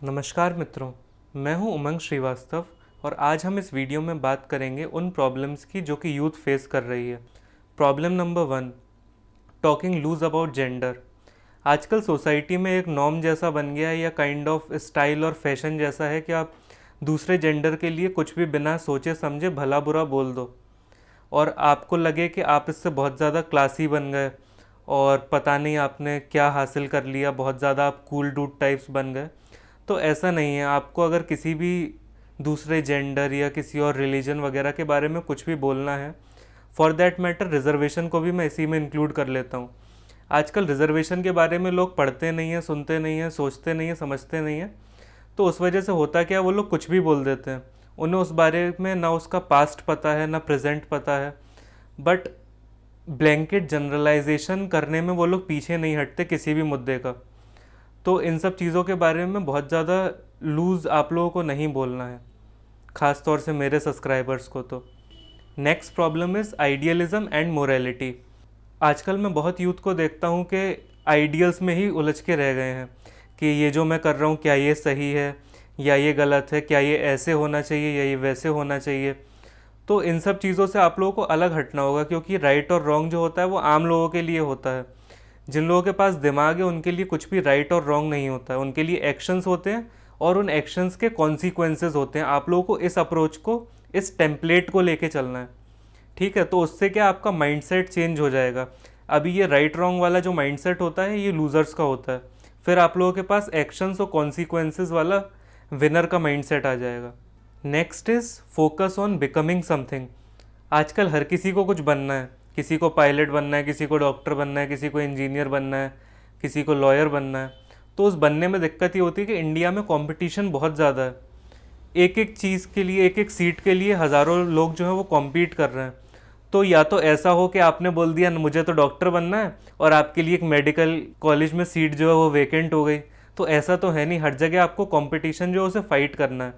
नमस्कार मित्रों, मैं हूं उमंग श्रीवास्तव और आज हम इस वीडियो में बात करेंगे उन प्रॉब्लम्स की जो कि यूथ फेस कर रही है। Problem number 1, talking loose about gender. आजकल सोसाइटी में एक नॉर्म जैसा बन गया है या काइंड ऑफ स्टाइल और फैशन जैसा है कि आप दूसरे जेंडर के लिए कुछ भी बिना सोचे समझे भला बुरा बोल दो और आपको लगे कि आप इससे बहुत ज़्यादा क्लासी बन गए और पता नहीं आपने क्या हासिल कर लिया, बहुत ज़्यादा आप कूल डूड टाइप्स बन गए। तो ऐसा नहीं है। आपको अगर किसी भी दूसरे जेंडर या किसी और रिलीजन वगैरह के बारे में कुछ भी बोलना है, फॉर दैट मैटर रिजर्वेशन को भी मैं इसी में इंक्लूड कर लेता हूँ। आजकल रिजर्वेशन के बारे में लोग पढ़ते नहीं हैं, सुनते नहीं हैं, सोचते नहीं हैं, समझते नहीं हैं। तो उस वजह से होता क्या, वो लोग कुछ भी बोल देते हैं। उन्हें उस बारे में ना उसका पास्ट पता है ना प्रेजेंट पता है, बट ब्लैंकेट जनरलाइजेशन करने में वो लोग पीछे नहीं हटते किसी भी मुद्दे का। तो इन सब चीज़ों के बारे में बहुत ज़्यादा लूज़ आप लोगों को नहीं बोलना है, ख़ास तौर से मेरे सब्सक्राइबर्स को। तो next problem is idealism and morality. आजकल मैं बहुत यूथ को देखता हूँ कि आइडियल्स में ही उलझ के रह गए हैं कि ये जो मैं कर रहा हूँ क्या ये सही है या ये गलत है, क्या ये ऐसे होना चाहिए या ये वैसे होना चाहिए। तो इन सब चीज़ों से आप लोगों को अलग हटना होगा, क्योंकि राइट और रॉन्ग जो होता है वो आम लोगों के लिए होता है। जिन लोगों के पास दिमाग है उनके लिए कुछ भी राइट और रॉन्ग नहीं होता है, उनके लिए एक्शंस होते हैं और उन एक्शंस के कॉन्सिक्वेंसेस होते हैं। आप लोगों को इस अप्रोच को, इस टेम्पलेट को लेके चलना है, ठीक है। तो उससे क्या, आपका माइंडसेट चेंज हो जाएगा। अभी ये राइट रॉन्ग वाला जो माइंडसेट होता है ये लूजर्स का होता है, फिर आप लोगों के पास एक्शंस और कॉन्सिक्वेंसेस वाला विनर का माइंडसेट आ जाएगा। Next is focus on becoming something. आजकल हर किसी को कुछ बनना है, किसी को पायलट बनना है, किसी को डॉक्टर बनना है, किसी को इंजीनियर बनना है, किसी को लॉयर बनना है। तो उस बनने में दिक्कत ये होती है कि इंडिया में कंपटीशन बहुत ज़्यादा है। एक एक चीज़ के लिए, एक एक सीट के लिए हज़ारों लोग जो है वो कॉम्पीट कर रहे हैं। तो या तो ऐसा हो कि आपने बोल दिया मुझे तो डॉक्टर बनना है और आपके लिए एक मेडिकल कॉलेज में सीट जो है वो वेकेंट हो गई। तो ऐसा तो है नहीं, हर जगह आपको कंपटीशन जो है उसे फाइट करना है।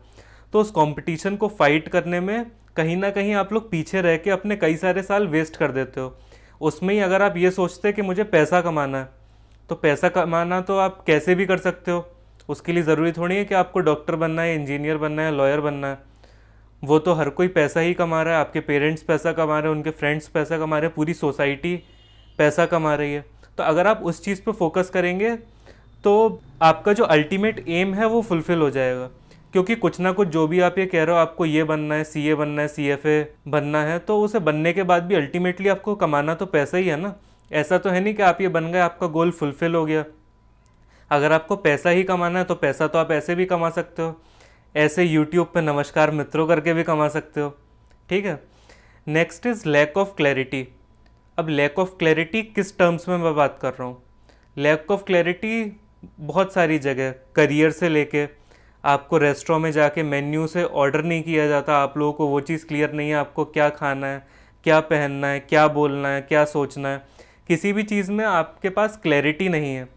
तो उस कंपटीशन को फाइट करने में कहीं ना कहीं आप लोग पीछे रह के अपने कई सारे साल वेस्ट कर देते हो। उसमें ही अगर आप ये सोचते कि मुझे पैसा कमाना है, तो पैसा कमाना तो आप कैसे भी कर सकते हो। उसके लिए ज़रूरी थोड़ी है कि आपको डॉक्टर बनना है, इंजीनियर बनना है, लॉयर बनना है। वो तो हर कोई पैसा ही कमा रहा है। आपके पेरेंट्स पैसा कमा रहे हैं, उनके फ्रेंड्स पैसा कमा रहे हैं, पूरी सोसाइटी पैसा कमा रही है। तो अगर आप उस चीज़ पे फोकस करेंगे तो आपका जो अल्टीमेट एम है वो फुलफिल हो जाएगा। क्योंकि कुछ ना कुछ जो भी आप ये कह रहे हो, आपको ये बनना है, सीए बनना है, सीएफए बनना है, तो उसे बनने के बाद भी अल्टीमेटली आपको कमाना तो पैसा ही है ना। ऐसा तो है नहीं कि आप ये बन गए, आपका गोल फुलफिल हो गया। अगर आपको पैसा ही कमाना है तो पैसा तो आप ऐसे भी कमा सकते हो, ऐसे यूट्यूब पे नमस्कार मित्रों करके भी कमा सकते हो, ठीक है। Next is lack of clarity. अब लैक ऑफ क्लैरिटी किस टर्म्स में मैं बात कर रहा हूँ? लैक ऑफ क्लैरिटी बहुत सारी जगह, करियर से लेके आपको रेस्टोरेंट में जाके मेन्यू से ऑर्डर नहीं किया जाता, आप लोगों को वो चीज़ क्लियर नहीं है, आपको क्या खाना है, क्या पहनना है, क्या बोलना है, क्या सोचना है। किसी भी चीज़ में आपके पास क्लैरिटी नहीं है।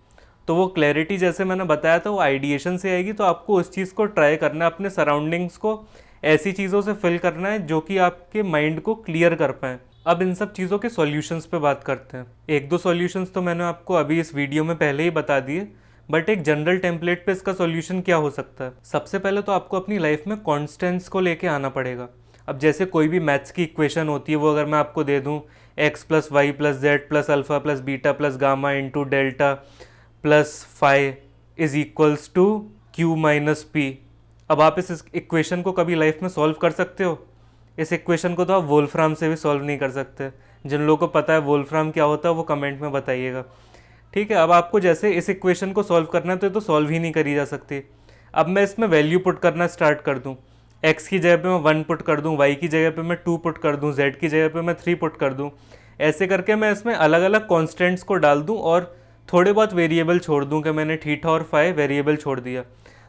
तो वो क्लैरिटी जैसे मैंने बताया था वो आइडिएशन से आएगी। तो आपको उस चीज़ को ट्राई करना है, अपने सराउंडिंग्स को ऐसी चीज़ों से फिल करना है जो कि आपके माइंड को क्लियर कर पाएँ। अब इन सब चीज़ों के सॉल्यूशंस पे बात करते हैं। एक दो सॉल्यूशंस तो मैंने आपको अभी इस वीडियो में पहले ही बता दिए, बट एक जनरल टेम्पलेट पे इसका सॉल्यूशन क्या हो सकता है? सबसे पहले तो आपको अपनी लाइफ में कॉन्स्टेंट्स को लेके आना पड़ेगा। अब जैसे कोई भी मैथ्स की इक्वेशन होती है, वो अगर मैं आपको दे दूँ X plus Y plus Z plus alpha plus beta plus gamma into delta plus phi is equals to Q minus P. अब आप इस इक्वेशन को कभी लाइफ में सॉल्व कर सकते हो? इस इक्वेशन को तो आप वोल्फ्राम से भी सॉल्व नहीं कर सकते। जिन लोगों को पता है वोल्फ्राम क्या होता है वो कमेंट में बताइएगा, ठीक है। अब आपको जैसे इस इक्वेशन को सॉल्व करना है तो ये तो सॉल्व ही नहीं करी जा सकती। अब मैं इसमें वैल्यू पुट करना स्टार्ट कर दूँ, एक्स की जगह पे मैं 1 पुट कर दूँ, वाई की जगह पे मैं 2 पुट कर दूँ, जेड की जगह पे मैं 3 पुट कर दूँ। ऐसे करके मैं इसमें अलग अलग कॉन्स्टेंट्स को डाल दूँ और थोड़े बहुत वेरिएबल छोड़ दूँ कि मैंने थीटा और फाई वेरिएबल छोड़ दिया।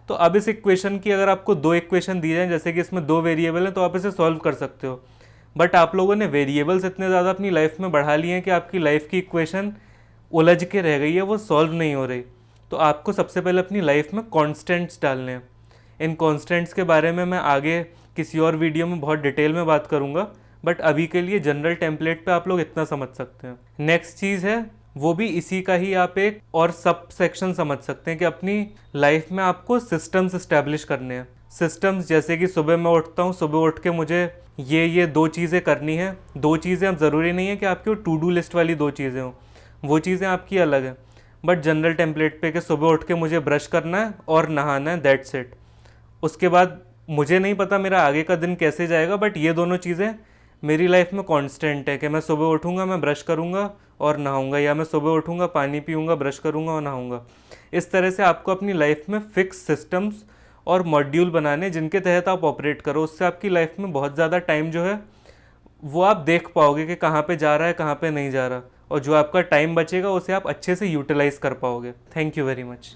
तो अब इस इक्वेशन की अगर आपको दो इक्वेशन दी जाए, जैसे कि इसमें दो वेरिएबल हैं, तो आप इसे सॉल्व कर सकते हो। बट आप लोगों ने वेरिएबल्स इतने ज़्यादा अपनी लाइफ में बढ़ा लिए हैं कि आपकी लाइफ की इक्वेशन उलझ के रह गई है, वो सॉल्व नहीं हो रही। तो आपको सबसे पहले अपनी लाइफ में कॉन्स्टेंट्स डालने हैं। इन कॉन्स्टेंट्स के बारे में मैं आगे किसी और वीडियो में बहुत डिटेल में बात करूंगा, बट अभी के लिए जनरल टेम्पलेट पे आप लोग इतना समझ सकते हैं। नेक्स्ट चीज़ है वो भी इसी का ही आप एक और सब सेक्शन समझ सकते हैं कि अपनी लाइफ में आपको सिस्टम्स इस्टेब्लिश करने हैं। सिस्टम्स जैसे कि सुबह मैं उठता हूँ, सुबह उठ के मुझे ये दो चीज़ें करनी है। दो चीज़ें, अब ज़रूरी नहीं है कि आपकी टू डू लिस्ट वाली दो चीज़ें हों, वो चीज़ें आपकी अलग हैं, बट जनरल टेम्पलेट पे कि सुबह उठ के मुझे ब्रश करना है और नहाना है, दैट्स इट। उसके बाद मुझे नहीं पता मेरा आगे का दिन कैसे जाएगा, बट ये दोनों चीज़ें मेरी लाइफ में कांस्टेंट है कि मैं सुबह उठूँगा, मैं ब्रश करूँगा और नहाऊँगा, या मैं सुबह उठूँगा, पानी पीऊँगा, ब्रश करूँगा और नहाऊँगा। इस तरह से आपको अपनी लाइफ में फिक्स सिस्टम्स और मॉड्यूल बनाने जिनके तहत आप ऑपरेट करो। उससे आपकी लाइफ में बहुत ज़्यादा टाइम जो है वो आप देख पाओगे कि कहाँ पे जा रहा है, कहाँ पे नहीं जा रहा, और जो आपका टाइम बचेगा उसे आप अच्छे से यूटिलाइज कर पाओगे। Thank you very much.